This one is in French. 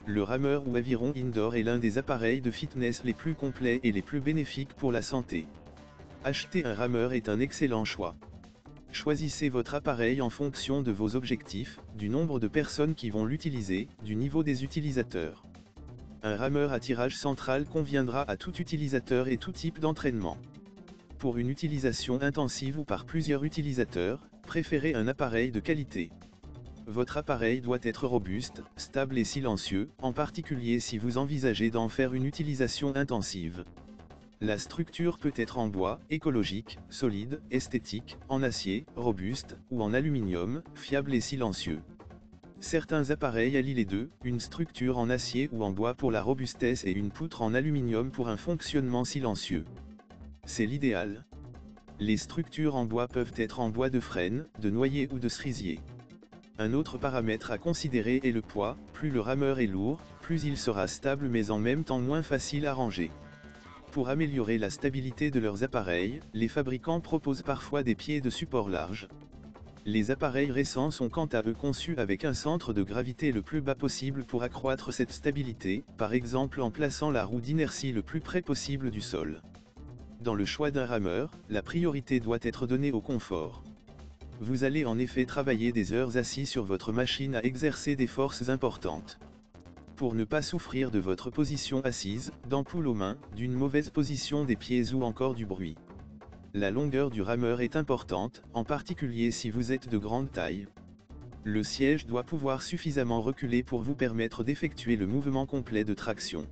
Le rameur ou aviron indoor est l'un des appareils de fitness les plus complets et les plus bénéfiques pour la santé. Acheter un rameur est un excellent choix. Choisissez votre appareil en fonction de vos objectifs, du nombre de personnes qui vont l'utiliser, du niveau des utilisateurs. Un rameur à tirage central conviendra à tout utilisateur et tout type d'entraînement. Pour une utilisation intensive ou par plusieurs utilisateurs, préférez un appareil de qualité. Votre appareil doit être robuste, stable et silencieux, en particulier si vous envisagez d'en faire une utilisation intensive. La structure peut être en bois, écologique, solide, esthétique, en acier, robuste, ou en aluminium, fiable et silencieux. Certains appareils allient les deux, une structure en acier ou en bois pour la robustesse et une poutre en aluminium pour un fonctionnement silencieux. C'est l'idéal. Les structures en bois peuvent être en bois de frêne, de noyer ou de cerisier. Un autre paramètre à considérer est le poids, plus le rameur est lourd, plus il sera stable mais en même temps moins facile à ranger. Pour améliorer la stabilité de leurs appareils, les fabricants proposent parfois des pieds de support large. Les appareils récents sont quant à eux conçus avec un centre de gravité le plus bas possible pour accroître cette stabilité, par exemple en plaçant la roue d'inertie le plus près possible du sol. Dans le choix d'un rameur, la priorité doit être donnée au confort. Vous allez en effet travailler des heures assis sur votre machine à exercer des forces importantes. Pour ne pas souffrir de votre position assise, d'ampoules aux mains, d'une mauvaise position des pieds ou encore du bruit. La longueur du rameur est importante, en particulier si vous êtes de grande taille. Le siège doit pouvoir suffisamment reculer pour vous permettre d'effectuer le mouvement complet de traction.